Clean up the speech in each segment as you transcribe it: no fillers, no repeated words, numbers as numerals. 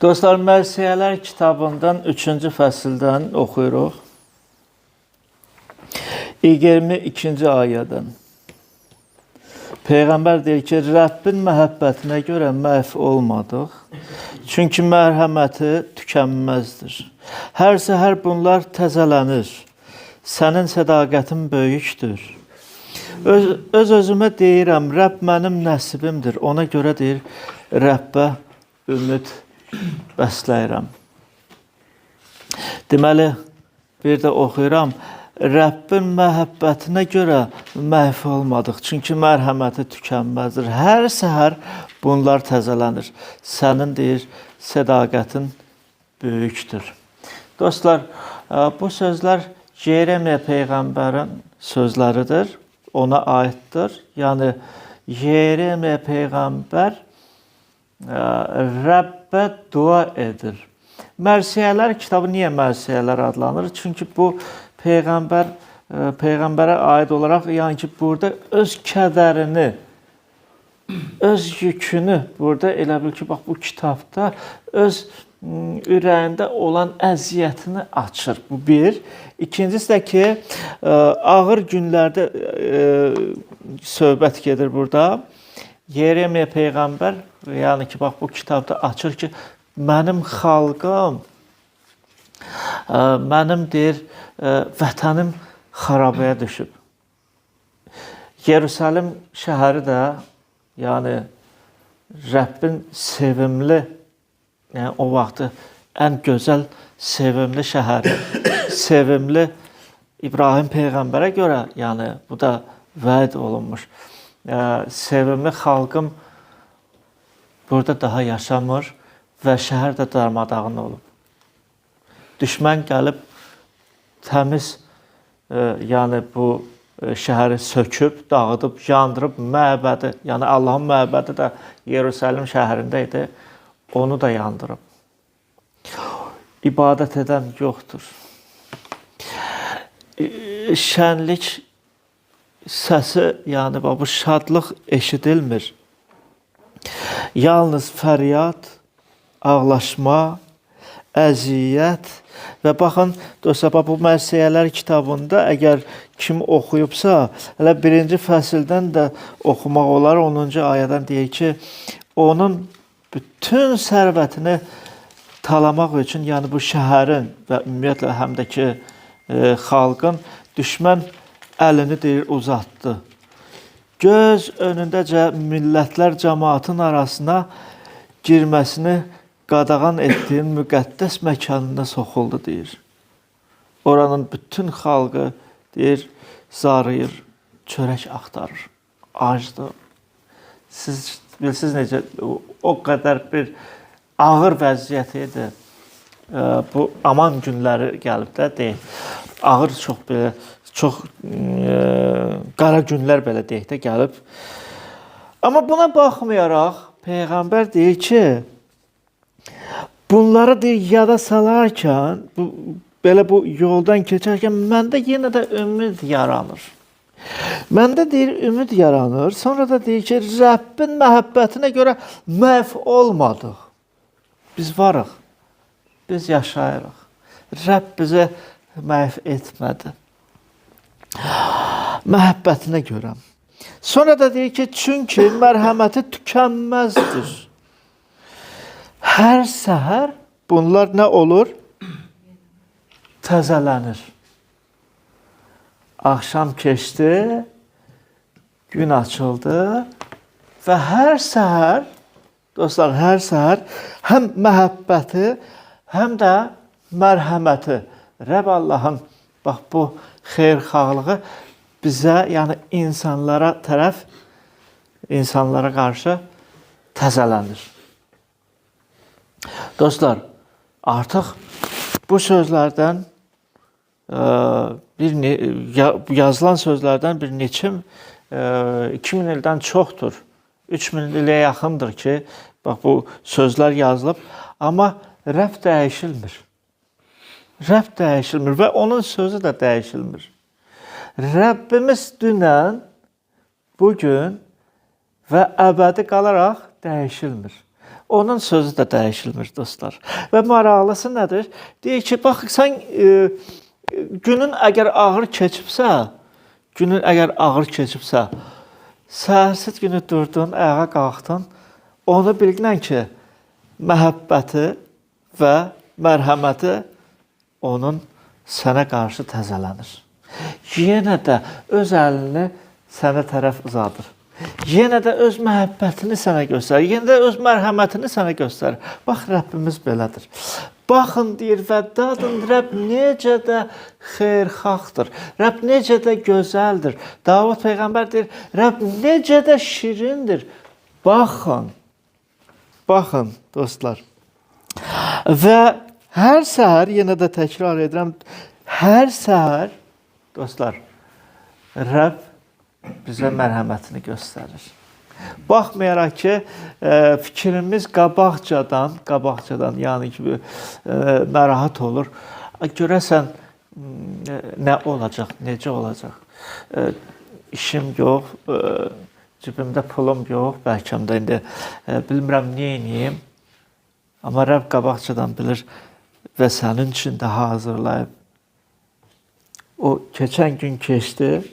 Dostlar, Mərsiyələr kitabından 3-cü fəsildən oxuyuruq. 22-ci ayədən. Peyğəmbər deyir ki, Rəbbin məhəbbətinə görə məhv olmadıq. Çünki mərhəməti tükənməzdir. Hər səhər bunlar təzələnir. Sənin sədaqətin böyükdür. Öz-özümə deyirəm, Rəbb mənim nəsibimdir. Ona görə deyir, Rəbbə ümid bəsləyirəm. Deməli, bir də oxuyuram. Rəbbin məhəbbətinə görə məhv olmadıq. Çünki mərhəməti tükənməzdir. Hər səhər bunlar təzələnir. Sənin deyir, sədaqətin böyükdür. Dostlar, bu sözlər Yeremiya Peyğəmbərin sözləridir. Ona aiddir. Yəni, Yeremiya Peyğəmbər Rəbbə dua edir. Mərsiyələr kitabı niyə Mərsiyələr adlanır? Çünki bu Peyğəmbərə aid olaraq, yəni ki, burada öz kədərini, öz yükünü burada elə bil ki, bax bu kitabda öz ürəyində olan əziyyətini açır. Bu bir. İkincisi də ki, ağır günlərdə söhbət gedir burada. Yeremiya Peyğəmbər, yəni ki, bax bu kitabda açır ki, mənim xalqım, mənim deyir, vətənim xarabaya düşüb. Yerusəlim şəhəri də, yəni Rəbbin sevimli, yəni o vaxtı ən gözəl, sevimli şəhəri, sevimli İbrahim Peyğəmbərə görə, yəni bu da vəd olunmuş. Sevimli xalqım burada daha yaşamır və şəhər də darmadağın olub. Düşmən gəlib təmiz, yəni bu şəhəri söküb, dağıdıb, yandırıb, məbədi, yəni Allahın məbədi də Yerusəlim şəhərində idi, onu da yandırıb. İbadət edən yoxdur. Şənlik səsi, yəni bu şadlıq eşidilmir. Yalnız fəryad, ağlaşma, əziyyət və baxın, dostlar, bu Mərsiyələr kitabında əgər kim oxuyubsa, hələ 1-ci fəsildən də oxumaq olar, 10-cu ayədən deyir ki, onun bütün sərvətini talamaq üçün, yəni bu şəhərin və ümumiyyətlə həm də ki, xalqın düşmən əlini deyir, uzatdı. Göz önündəcə millətlər cəmaatın arasına girməsini qadağan etdiyin müqəddəs məkanına soxuldu, deyir. Oranın bütün xalqı, deyir, zarıyır, çörək axtarır, acdır. Siz bilirsiniz necə, o qədər bir ağır vəziyyət idi. Bu aman günləri gəlib də deyil. Ağır çox belə, çox qara günlər belə deyək də gəlib. Amma buna baxmayaraq, Peyğəmbər deyir ki, bunları deyir, yada salarkən, belə bu yoldan keçərkən, məndə yenə də ümid yaranır. Məndə deyir, ümid yaranır. Sonra da deyir ki, Rəbbin məhəbbətinə görə məhv olmadıq. Biz varıq, biz yaşayırıq. Rəbb bizə məhv etmədi. Məhəbbətinə görə. Sonra da deyir ki, çünki mərhəməti tükənməzdir. Hər səhər bunlar nə olur? Təzələnir. Axşam keçdi, gün açıldı və hər səhər, dostlar, hər səhər həm məhəbbəti, həm də mərhəməti, Rəbb Allahın, bax bu xeyirxahlığı bizə, yəni insanlara tərəf, insanlara qarşı təzələnir. Dostlar, artıq bu sözlərdən, yazılan sözlərdən bir neçim 2000 ildən çoxdur. 3000 ilə yaxındır ki, bax bu sözlər yazılıb, amma Rəbb dəyişilmir. Rəbb dəyişilmir və onun sözü də dəyişilmir. Rəbbimiz dünən, bugün və əbədi qalaraq dəyişilmir. onun sözü də dəyişilmir dostlar. Və maraqlısı nədir? Deyir ki, bax sən günün əgər ağır keçibsə, səhərsiz günü durdun, ayağa qalxdın, onu bilginən ki, məhəbbəti və mərhəməti onun sənə qarşı təzələnir. Yenə də öz əlini sənə tərəf uzadır. Yenə də öz məhəbbətini sənə göstərir. Yenə də öz mərhəmətini sənə göstərir. Bax, Rəbbimiz belədir. Baxın, deyir, və dadın, Rəbb necə də xeyirxaxdır. Rəbb necə də gözəldir. Davud Peyğəmbər deyir, Rəbb necə də şirindir. Baxın, baxın, dostlar. Və hər səhər, yenə də təkrar edirəm, hər səhər, dostlar, Rəbb bizə mərhəmətini göstərir. Baxmayaraq ki, fikrimiz qabaqcadan, yəni ki, narahat olur. Görəsən, nə olacaq, necə olacaq? İşim yox, cibimdə pulum yox, bəlkə də indi bilmirəm, nə edeyim. Amma Rəbb qabaqcadan bilir və sənin üçün də hazırlayıb. O keçən gün keçdi,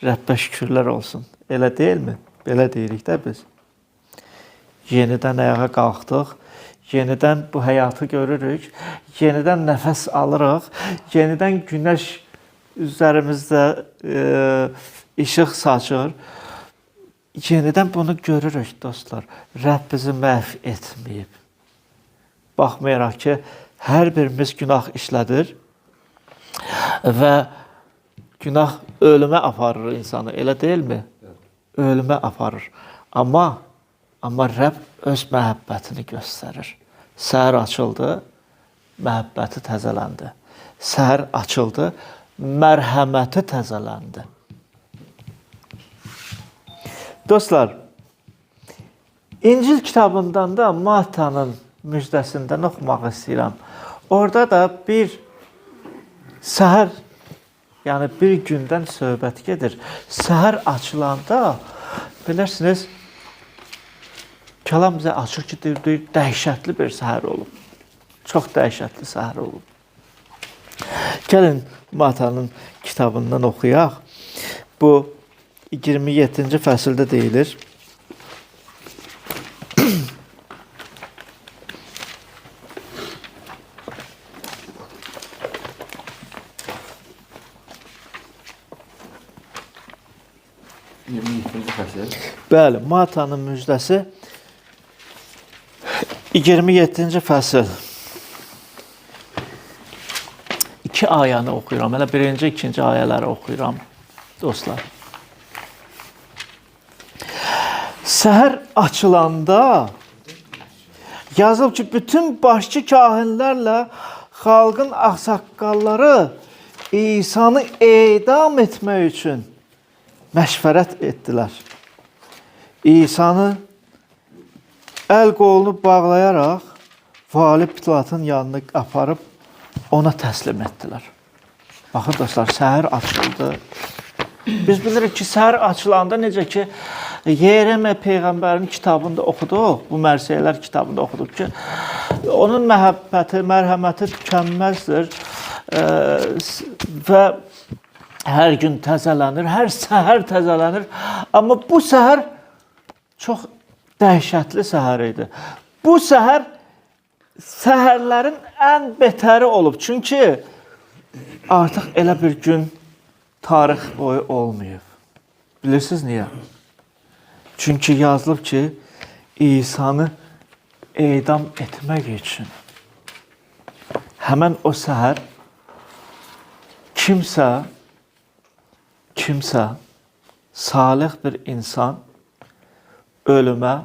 Rəbbə şükürlər olsun. Elə deyilmi? Belə deyirik də biz. Yenidən ayağa qalxdıq, yenidən bu həyatı görürük, yenidən nəfəs alırıq, yenidən günəş üzərimizdə işıq saçır. Yenidən bunu görürük, dostlar. Rəbb bizi məhv etməyib. Baxmayaraq ki, hər birimiz günah işlədir və günah ölümə aparır insanı, elə deyilmi? Ölümə aparır. Amma Rəbb öz məhəbbətini göstərir. Səhər açıldı, məhəbbəti təzələndi. Səhər açıldı, mərhəməti təzələndi. Dostlar, İncil kitabından da Mattanın müjdəsindən oxumaq istəyirəm. Orada da bir səhər, yəni bir gündən söhbət gedir. Səhər açılanda, bilirsiniz, kəlam bizə açır ki, deyir, dəhşətli bir səhər olub. Çox dəhşətli səhər olub. Gəlin, Mattanın kitabından oxuyaq. Bu 27-ci fəsildə deyilir. Bəli, Mattanın müjdəsi 27-ci fəsil. 2 ayəni oxuyuram. Hələ 1-ci, 2-ci ayələri oxuyuram, dostlar. Səhər açılanda yazılıb ki, bütün başçı kahinlərlə xalqın ağsaqqalları İsa'nı edam etmək üçün məşvərət etdilər. İsa'nı əl qolunu bağlayaraq vali Pilatın yanına aparıb ona təslim etdilər. Baxın dostlar, səhər açıldı. Biz bilirik ki, səhər açılanda necə ki, Yeremə Peyğəmbərin kitabında oxuduq, bu Mərsiyələr kitabında oxuduq ki, onun məhəbbəti, mərhəməti tükənməzdir və hər gün təzələnir, hər səhər təzələnir. Amma bu səhər çox dəhşətli səhər idi. Bu səhər səhərlərin ən betəri olub. Çünki artıq elə bir gün tarix boyu olmayıb. Bilirsiniz niyə? Çünki yazılıb ki, İsa'nı edam etmək üçün həmən o səhər kimsə salih bir insan ölümə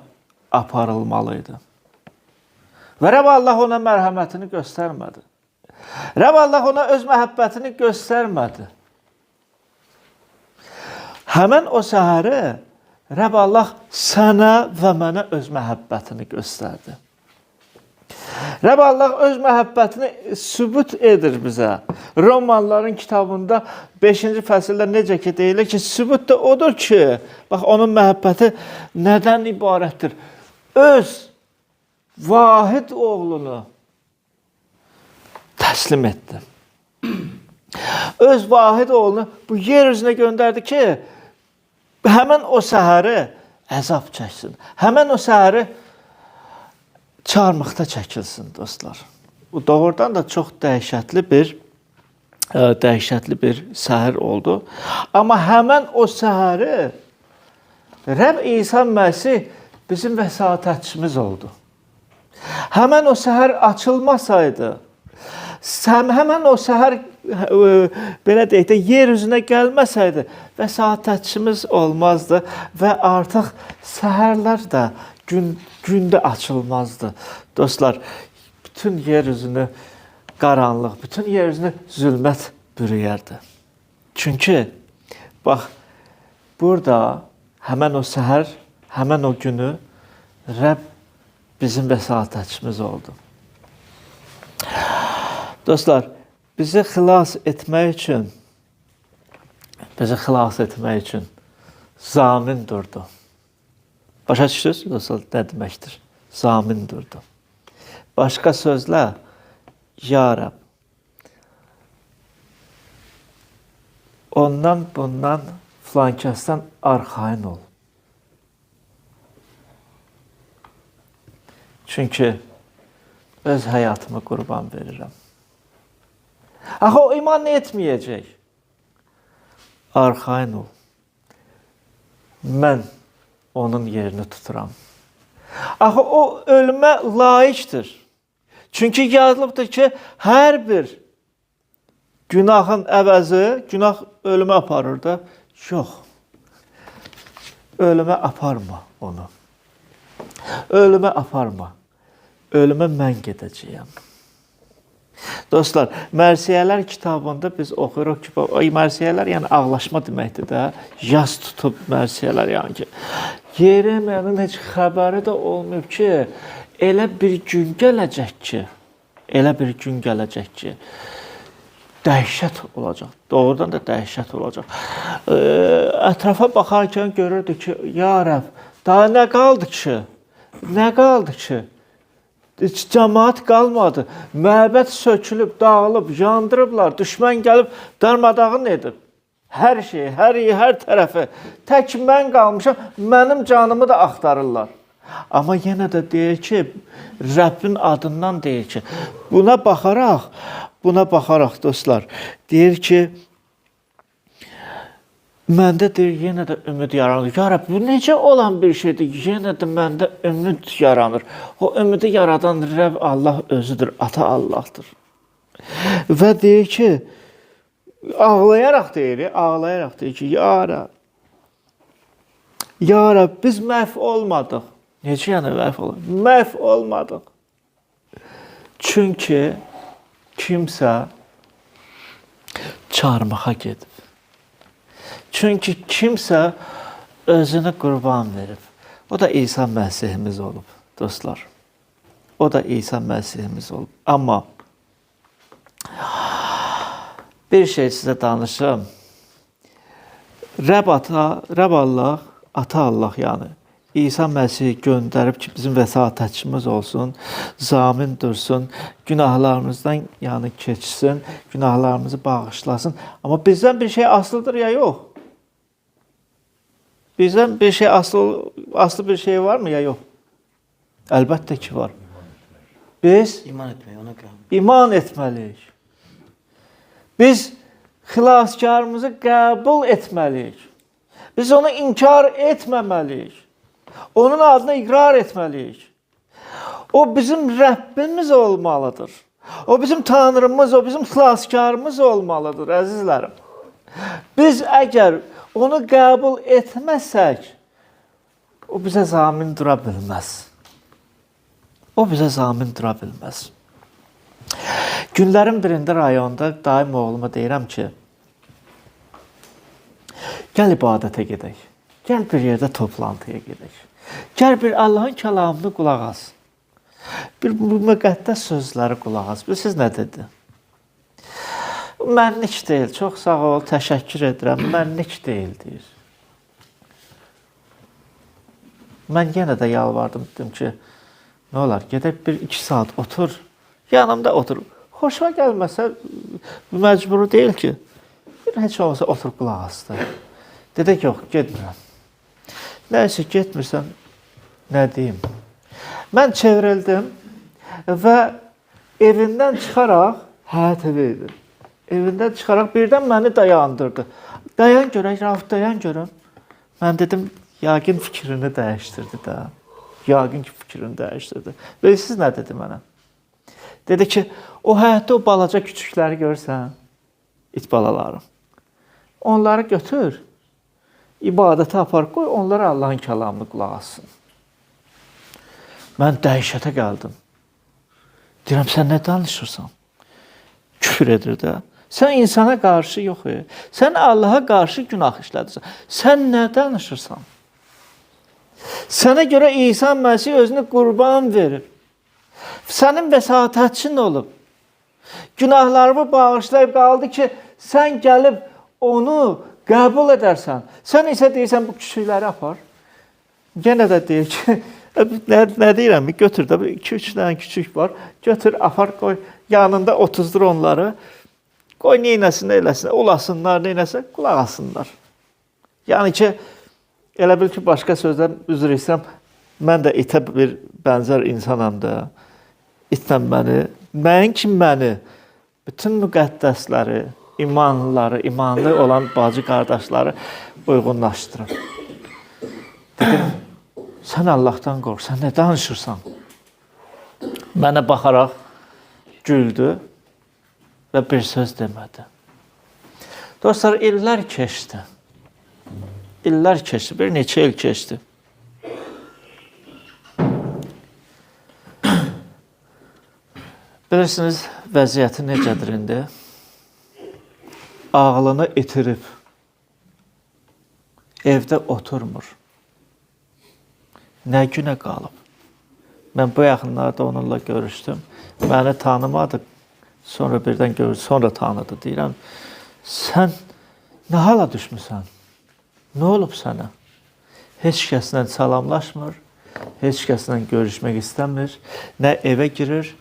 aparılmalıydı. Və Rəbb Allah ona mərhəmətini göstərmədi. Rəbb Allah ona öz məhəbbətini göstərmədi. Həmən o səhəri Rəbb Allah sənə və mənə öz məhəbbətini göstərdi. Rəbb Allah öz məhəbbətini sübut edir bizə. Romalıların kitabında 5-ci fəsildə necə ki deyilir ki, sübut da odur ki, bax onun məhəbbəti nədən ibarətdir? Öz vahid oğlunu təslim etdi. Öz vahid oğlunu bu yer üzünə göndərdi ki, həmən o səhəri əzab çəksin. Həmən o səhəri çarmıqda çəkilsin, dostlar. Bu doğrudan da çox dəhşətli bir səhər oldu. Amma həmən o səhəri Rəbb İsa Məsih bizim vəsatətçimiz oldu. Həmən o səhər açılmasaydı, həmən o səhər belə deyək də yer üzünə gəlməsəydi, vəsatətçimiz olmazdı və artıq səhərlər də gündə açılmazdı. Dostlar, bütün yer üzünü qaranlıq, bütün yer üzünü zülmət bürüyərdi. Çünki bax, burada həmən o səhər, həmən o günü Rəbb bizim vəsatətçimiz oldu. Dostlar, bizi xilas etmək üçün zamin durdu. Başa düşürsünüz, dostlar, nə deməkdir? Zamin durdu. Başqa sözlə, ya Rəbb, ondan, bundan, filankəsdən arxayın ol. Çünki öz həyatımı qurban verirəm. Axı o iman etməyəcək. Arxayın ol. Mən onun yerini tuturam. Axı o ölümə layiqdir. Çünki yazılıbdır ki, hər bir günahın əvəzi, günah ölümə aparır da. Yox. Ölümə aparma onu. Ölümə aparma. Ölümə mən gedəcəyəm. Dostlar, Mərsiyələr kitabında biz oxuyuruq ki, Mərsiyələr yəni ağlaşma deməkdir də, yas tutub Mərsiyələr yəni ki, Yeremiyanın heç xəbəri də olmayıb ki, elə bir gün gələcək ki, dəhşət olacaq. Doğrudan da dəhşət olacaq. Ətrafa baxarkən görürdü ki, ya Rəbb, daha nə qaldı ki? Nə qaldı ki? Heç cəmaat qalmadı. Məbəd sökülüb, dağılıb, yandırıblar. Düşmən gəlib, darmadağın edib. Hər şeyi, hər tərəfi. Tək mən qalmışam, mənim canımı da axtarırlar. Amma yenə də deyir ki, Rəbbin adından deyir ki, buna baxaraq dostlar, deyir ki, məndə deyir, yenə də ümid yaranır. Ya Rəbb, bu necə olan bir şeydir? Yenə də məndə ümid yaranır. O ümidi yaradan Rəbb Allah özüdür, Ata Allahdır. Və deyir ki, ağlayaraq deyir ki, Ya Rəbb, biz məhv olmadıq. Necə yəni məhv olmadıq? Məhv olmadıq. Çünki kimsə çarmıxa gedib. Çünki kimsə özünü qurban verib. O da İsa Məsihimiz olub, dostlar. O da İsa Məsihimiz olub. Amma bir şey sizə danışım. Rəbb Allah, Ata Allah yəni, İsa Məsihi göndərib ki, bizim vəsatətçimiz olsun, zamin dursun, günahlarımızdan yəni keçsin, günahlarımızı bağışlasın. Amma bizdən bir şey asılıdır ya yox? Bizdən bir şey aslı bir şey var mı ya yox? Əlbəttə ki var. Biz iman etməliyik. Biz xilaskarımızı qəbul etməliyik. Biz onu inkar etməməliyik. Onun adına iqrar etməliyik. O bizim Rəbbimiz olmalıdır. O bizim Tanrımız, o bizim xilaskarımız olmalıdır, əzizlərim. Biz əgər onu qəbul etməsək, o bizə zamin dura bilməz. O bizə zamin dura bilməz. Günlərin birində rayonda daim oğluma deyirəm ki, gəl ibadətə gedək. Gəl bir yerdə toplantıya gedək. Gəl bir Allahın kəlamını qulaq as. Bir müqəddəs sözləri qulaq as. Bilirsiniz nə dedi? Mənlik deyil, çox sağ ol, təşəkkür edirəm, mənlik deyil, deyir. Mən yenə də yalvardım, dedim ki, Nə olar? Gedək 1-2 saat otur. Yanımda otur. Xoşuma gəlməsə məcburu deyil ki. Heç olmasa otur qulaq asdı. Dedək yox, getmirəm. Nəysə getmirsən, nə deyim? Mən çevrildim və evindən çıxaraq, həyat evi idi. Evindən çıxaraq birdən məni dayandırdı. Dayan görək, Rauf, dayan görüm. Mən dedim, yəqin fikrini dəyişdirdi də. Yəqin ki, fikrini dəyişdirdi. Bilirsiniz nə dedi mənə? Dedi ki, o həyatda o balaca küçükləri görsən, it balaları. Onları götür, ibadətə apar, qoy, onlara Allahın kəlamını qulaq assın. Mən dəhşətə gəldim. Deyirəm, sən nə danışırsan? Küfür edir də. Sən insana qarşı yox, sən Allaha qarşı günah işlədirsən. Sən nə danışırsan? Sənə görə İsa Məsih özünü qurban verir. Sənin vəsatətçin olub. Günahlarımı bağışlayıb qaldı ki, sən gəlib onu qəbul edərsən. Sən isə deyirsən, bu küçükləri apar. Yenə də deyir ki, nə deyirəm, götür də, 2-3 dənə küçük var, götür, apar, qoy, yanında otuzdur onları, qoy, neynəsin, eləsin, ulasınlar, neynəsin, qulaq asınlar. Yəni ki, elə bil ki, başqa sözdən üzr istəyirəm, mən də itə bir bənzər insanam da, itlə məni, bütün müqəddəsləri, imanlı olan bacı qardaşları uyğunlaşdırır. Dedim, sən Allahdan qorx, sən nə danışırsan? Mənə baxaraq güldü və bir söz demədi. Dostlar, illər keçdi. İllər keçdi, bir neçə il keçdi. Bilirsiniz, vəziyyəti necədir indi? Ağlını itirib, evdə oturmur. Nə günə qalıb? Mən bu yaxınlarda onunla görüşdüm. Məni tanımadı. Sonra birdən görür, sonra tanıdı. Deyirəm, sən nə hala düşmüsən? Nə olub sənə? Heç kəslə salamlaşmır, heç kəslə görüşmək istəmir, nə evə girir.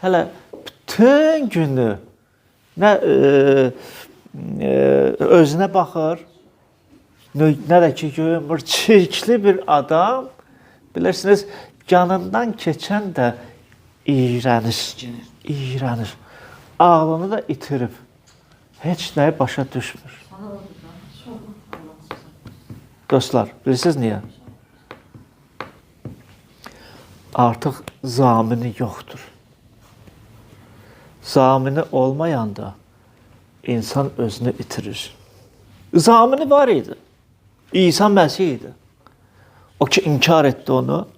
Hələ bütün günü nə özünə baxır, nə də ki, görmür, çirkli bir adam. Bilirsiniz, yanından keçən də iyrənir. Ağlını da itirib. Heç nəyi başa düşmür. Dostlar, bilirsiniz niyə? Artıq zamini yoxdur. Zamini olmayanda insan özünü itirir. Zamini var idi. İsa Məsih idi. O ki, inkar etdi onu.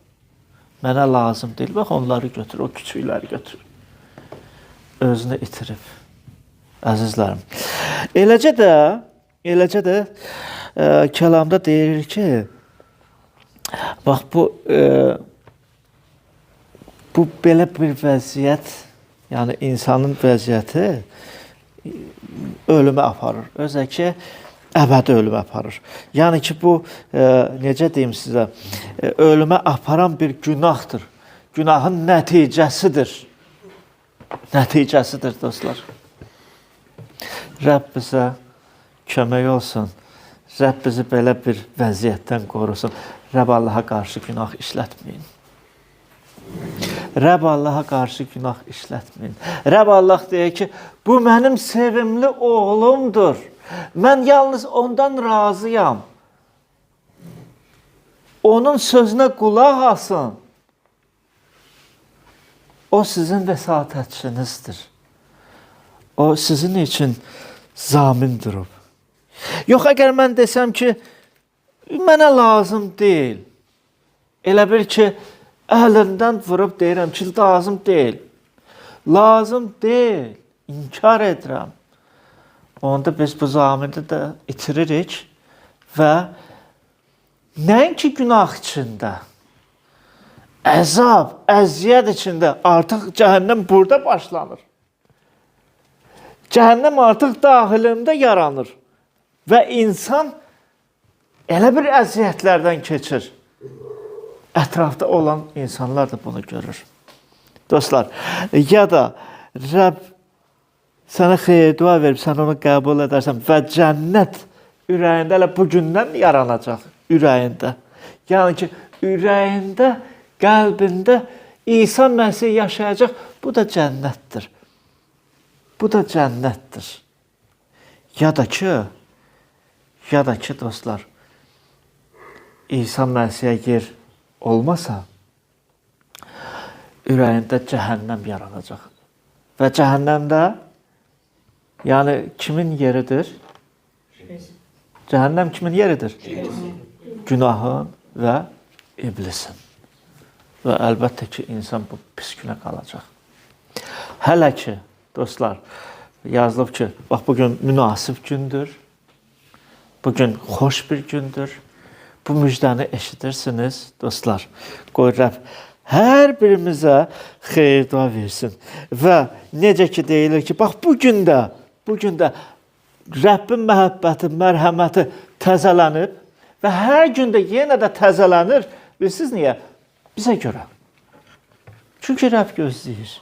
Mənə lazım deyil. Bax, onları götür, o küçükləri götür. Özünü itirib. Əzizlərim. Eləcə də kəlamda deyir ki, bax, bu belə bir vəziyyət, yəni insanın vəziyyəti ölümə aparır. Özə ki, əbədi ölümə aparır. Yəni ki, bu, necə deyim sizə, ölümə aparan bir günahdır. Günahın nəticəsidir. Nəticəsidir, dostlar. Rəbb bizə kömək olsun. Rəbb bizi belə bir vəziyyətdən qorusun. Rəbb Allaha qarşı günah işlətməyin. Rəbb Allaha qarşı günah işlətməyin. Rəbb Allah deyir ki, bu mənim sevimli oğlumdur. Mən yalnız ondan razıyam. Onun sözünə qulaq asın. O sizin vəsatətçinizdir. O sizin üçün zamin durub. Yox, əgər mən desəm ki, mənə lazım deyil. Elə bir ki, əlindən vurub deyirəm ki, lazım deyil. Lazım deyil. İnkar edirəm. Onda biz bu zamini də itiririk və nəinki günah içində, əzab, əziyyət içində artıq cəhənnəm burada başlanır. Cəhənnəm artıq daxilində yaranır və insan elə bir əziyyətlərdən keçir. ətrafda olan insanlar da bunu görür. Dostlar, ya da Rəbb sənə xeyir dua verib, sən onu qəbul edərsən və cənnət ürəyində elə bugündən yaranacaq, ürəyində. Yəni ki, ürəyində, qəlbində İsa Məsih yaşayacaq, bu da cənnətdir. Bu da cənnətdir. Ya da ki, dostlar, İsa Məsihə yer olmasa, ürəyində cəhənnəm yaranacaq. Və cəhənnəmdə, yəni kimin yeridir? Cəhənnəm kimin yeridir? Günahın və iblisin. Və əlbəttə ki, insan bu pis günə qalacaq. Hələ ki, dostlar, yazılıb ki, bax, bugün münasib gündür, bugün xoş bir gündür. Bu müjdəni eşidirsiniz, dostlar. Qoy Rəbb hər birimizə xeyir dua versin. Və necə ki deyilir ki, bax, bugün də Rəbbin məhəbbəti, mərhəməti təzələnib və hər gün də yenə də təzələnir. Bilirsiniz niyə? Bizə görə. Çünki Rəbb gözləyir.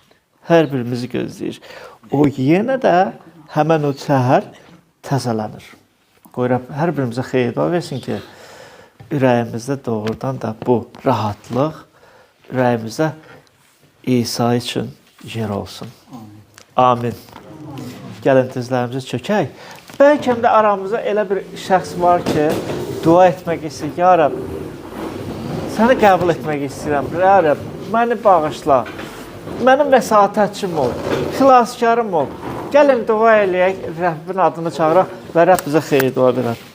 Hər birimizi gözləyir. O yenə də həmən o səhər təzələnir. Qoy Rəbb hər birimizə xeyir dua versin ki, ürəyimizdə doğrudan da bu rahatlıq, ürəyimizdə İsa üçün yer olsun. Amin. Gəlin dizlərimizi çökək. Bəlkə də aramızda elə bir şəxs var ki, dua etmək istəyir. Ya Rəbb, səni qəbul etmək istəyirəm. Ya Rəbb, məni bağışla. Mənim vəsatətçim ol, xilaskarım ol. Gəlin dua eləyək, Rəbbin adını çağıraq və Rəbb bizə xeyir dua verər.